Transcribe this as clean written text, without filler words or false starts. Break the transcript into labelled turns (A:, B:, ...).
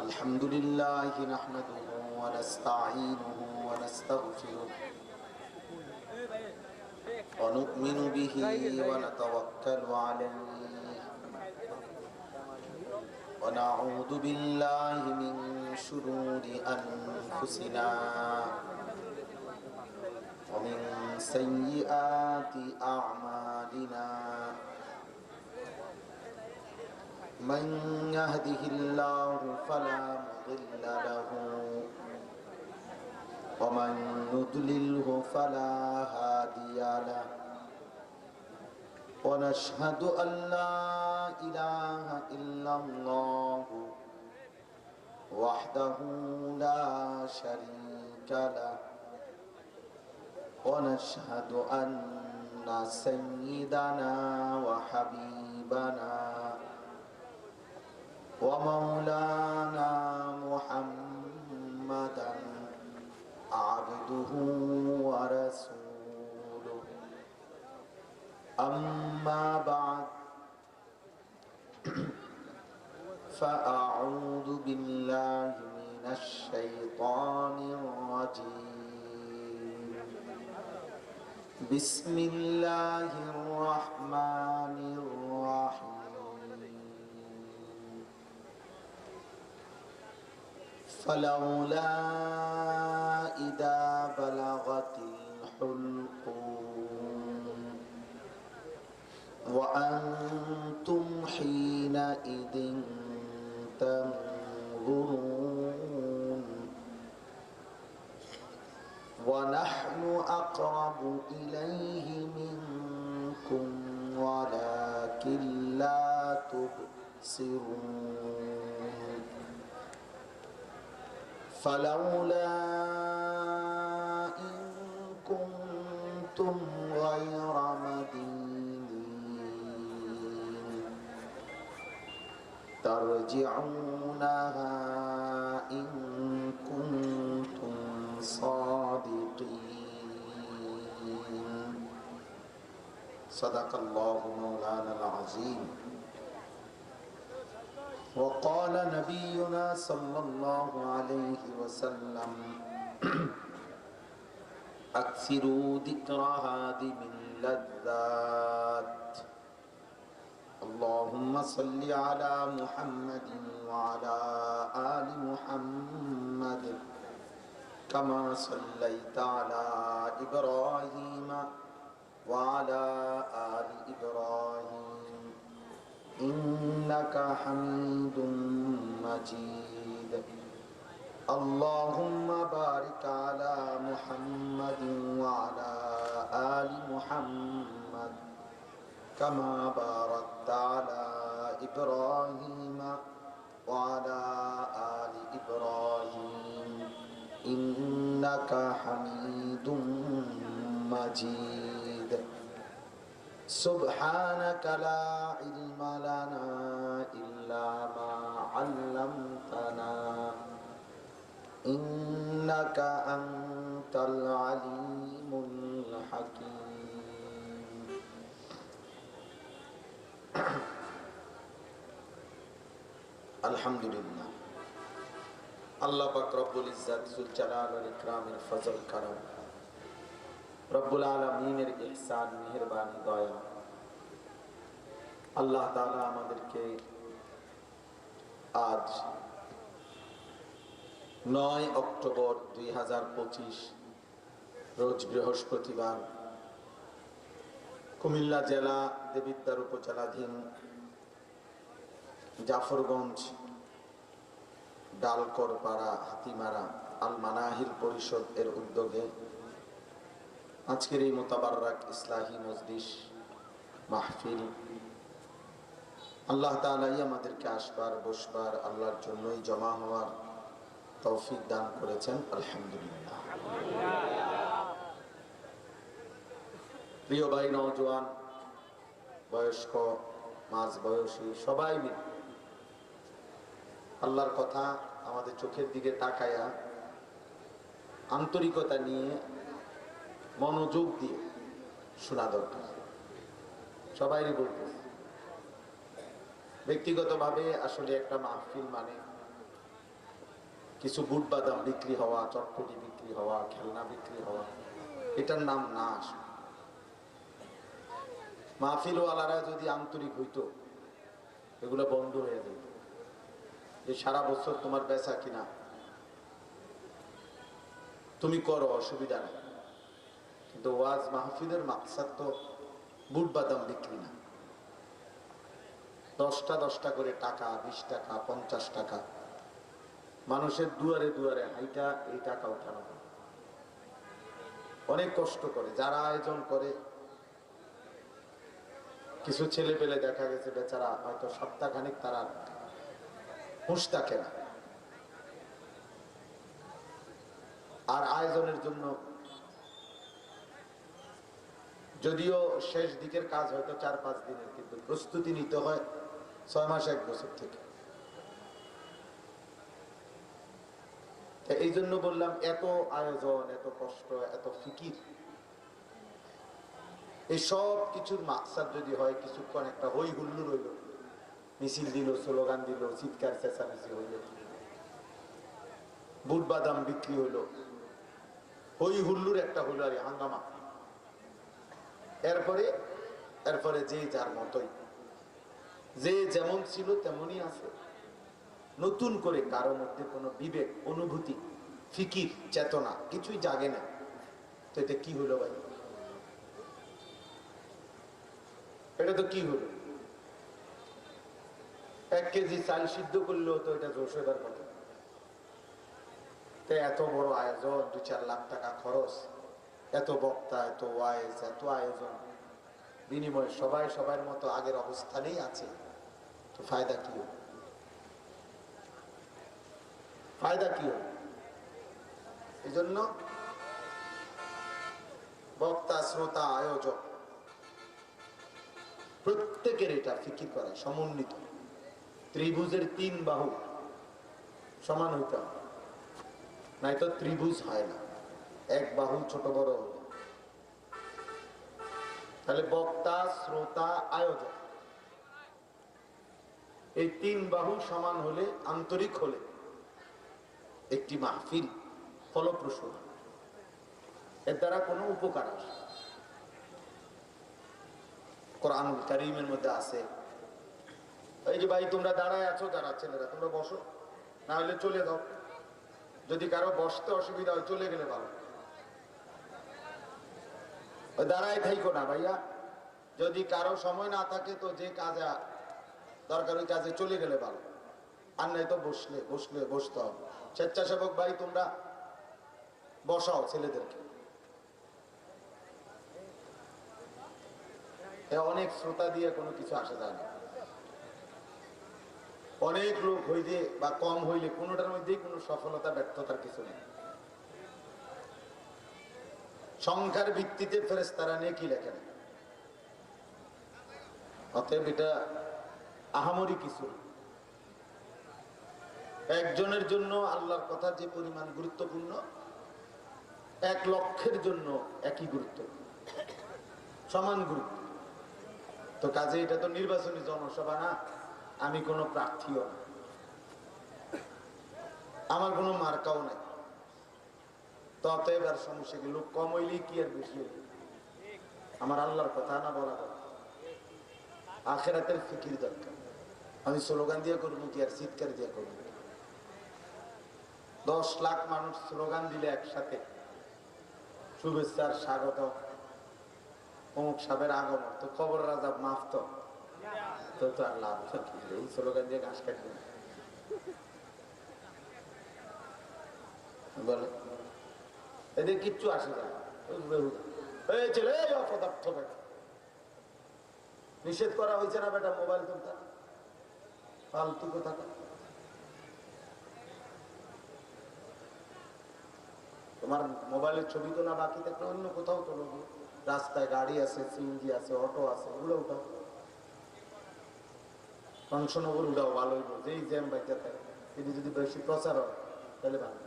A: الحمد لله نحمده ونستعينه ونستغفره ونؤمن به ونتوكل عليه ونعوذ بالله من شرور أنفسنا ومن سيئات أعمالنا من يهده الله فلا مضل له ومن يضلله فلا هادي له ونشهد أن لا إله إلا الله وحده لا شريك له ونشهد أن سيدنا وحبيبنا ومولانا محمدا عبده ورسوله أما بعد فأعوذ بالله من الشيطان الرجيم بسم الله الرحمن الرحيم فلولا إذا بلغت الحلقوم وأنتم حينئذ تنظرون ونحن أقرب إليه منكم ولكن لا تبصرون فلولا إن كنتم غير مدينين ترجعونها إن كنتم صادقين صدق الله مولانا العظيم وقال نبينا صلى الله عليه وسلم أكثروا ذكر هادم اللذات اللهم صل على محمد وعلى آل محمد كما صليت على إبراهيم وعلى آل إبراهيم إنك حميد مجيد اللهم بارك على محمد وعلى آل محمد كما باركت على إبراهيم وعلى آل إبراهيم إنك حميد مجيد سبحانك لا علم لنا إلا ما علمتنا إنك أنت العليم الحكيم الحمد لله আল্লাহ পাক রব্বুল ইজ্জাত যুল জালাল ওয়াল ইকরামের ফজল করম রব্বুল আলামিনের ইহসান মেহেরবানি দয়া আল্লাহ তাআলা আমাদেরকে আজ 9 অক্টোবর 2025 রোজ বৃহস্পতিবার কুমিল্লা জেলা দেবিদ্বার উপজেলাধীন জাফরগঞ্জ ডালকরপাড়া হাতিমারা আল মানাহিল পরিষদ এর উদ্যোগে আজকের এই মোতাবাররাক ইসলাহি মজলিস মাহফিল আল্লাহ তাআলাই আমাদেরকে আসবার বসবার আল্লাহর জন্যই জমা হওয়ার তৌফিক দান করেছেন আলহামদুলিল্লাহ। প্রিয় ভাই নওজোয়ান বয়স্ক মাঝ বয়সী সবাই মিলে আল্লাহর কথা আমাদের চোখের দিকে তাকায়া আন্তরিকতা নিয়ে মনোযোগ দিয়ে শোনা দরকার। সবাইরই বলতেছে ব্যক্তিগতভাবে আসলে একটা মাহফিল মানে কিছু বুট বাদাম বিক্রি হওয়া, চটপটি বিক্রি হওয়া, খেলনা বিক্রি হওয়া, এটার নাম নাশ। মাহফিলওয়ালারা যদি আন্তরিক হইতো এগুলো বন্ধ হয়ে যেত। যে সারা বছর তোমার বেচা কিনা তুমি করো, অসুবিধা নেই, কিন্তু ওয়াজ মাহফিলের মাকসাদ তো বুট বাদাম বিক্রি না। 10টা করে টাকা, 20 টাকা, 50 টাকা মানুষের দুয়ারে দুয়ারে হাইটা এই টাকা উঠানো হয়। অনেক কষ্ট করে যারা আয়োজন করে। কিছু ছেলে পেলে দেখা গেছে বেচারা হয়তো সপ্তাহখানিক তারা হুঁশ থাকে না, আর আয়োজনের জন্য যদিও শেষ দিকের কাজ হয়তো 4-5 দিনের, কিন্তু প্রস্তুতি নিতে হয় 6 মাস 1 বছর থেকে। এই জন্য বললাম এত আয়োজন, এত কষ্ট, এত ফিকির, এই সব কিছুর মাকসাদ যদি হয় কিছুক্ষণ একটা হই হুল্লোড় হইল, মিছিল দিল, স্লোগান দিল, চিৎকার চেঁচামেচি হইল, বুট বাদাম বিক্রি হইল, হই হুল্লোড় একটা হইল আর হাঙ্গামা, এরপরে যে যার মতোই, যে যেমন ছিল তেমনই আছে। নতুন করে কারো মধ্যে কোনো বিবেক, অনুভূতি, ফিকির, চেতনা কিছুই জাগে না। তো এটা কি হলো ভাই? এটা তো কি হলো? 1 কেজি চাল সিদ্ধ করলেও তো এটা জোশ হবার কথা। এত বড় আয়োজন, 2-4 লাখ টাকা খরচ, এত বক্তা, এত ওয়াইজ, এত আয়োজন, বিনিময়ে সবাই সবার মতো আগের অবস্থানেই আছে, তো ফায়দা কি হলো? ফায়দা কি হলো? এই জন্য বক্তা, শ্রোতা, আয়োজক প্রত্যেকের এটা ফিকির করা, সমন্বিত। ত্রিভুজের 3 বাহু সমান হইতে হবে, নাই তো ত্রিভুজ হয় না, 1 বাহু ছোট বড় হলে। তাহলে বক্তা, শ্রোতা, আয়োজক এই 3 বাহু সমান হলে, আন্তরিক হলে একটি মাহফিল ফলপ্রসূ, এর দ্বারা কোনো উপকার আসে। কোরআনুল কারীমের মধ্যে আছে, এই যে ভাই তোমরা দাঁড়ায় আছো, যারা ছেলেরা তোমরা বসো, না হলে চলে যাও। যদি কারো বসতে অসুবিধা হয় চলে গেলে ভালো, দাঁড়ায় থাইকো না ভাইয়া। যদি কারো সময় না থাকে তো যে কাজে দরকার ওই কাজে চলে গেলে ভালো, আর নাই তো বসতে হবে। স্বেচ্ছাসেবক ভাই তোমরা বসাও ছেলেদেরকে। অনেক শ্রোতা দিয়ে কোনো কিছু আসা যায় না। অনেক লোক হইলে বা কম হইলে কোনোটার মধ্যেই কোনো সফলতা ব্যর্থতার কিছু নেই। সংখ্যার ভিত্তিতে ফেরেশতারা নেকি লেখেন। অতএব এটা আহামরি কিছু। একজনের জন্য আল্লাহর কথা যে পরিমাণ গুরুত্বপূর্ণ, 1 লক্ষের জন্য একই গুরুত্ব, সমান গুরুত্ব। তো কাজে এটা তো নির্বাচনী জনসভা না, আমি কোনো প্রার্থীও না, আমার কোনো মার্কাও নাই। তো অতএব আর সমস্যা কি? লোক কম হইলেই কি আর বেশি হইলে? আমার আল্লাহর কথা না বলা দরকার, আখিরাতের ফিকির দরকার। আমি স্লোগান দিয়ে করবো কি আর চিৎকার দিয়ে করবো? 10 লাখ মানুষ স্লোগান দিলে একসাথে, শুভেচ্ছার স্বাগত, অমুক সাহেবের আগমন, তো খবর রাজা মাফ, তো আর লাভ এই স্লোগান দিয়ে ঘাস কাটবে বলে, এদের কিচ্ছু আসে যায়। অপদার্থ বেটা, নিষেধ করা হয়েছে না বেটা মোবাইল তুলতে, ফালতু কথা। তোমার মোবাইলের ছবি তোলা বাকি থাকলে অন্য কোথাও তোলো, রাস্তায় গাড়ি আছে, সিএনজি আছে, অটো আছে, ওগুলো উঠাও, কংসনগর উঠাও, ভালো হইব। যেই জ্যাম বাইতে থাকে, যদি বেশি প্রচার হয় তাহলে ভালো।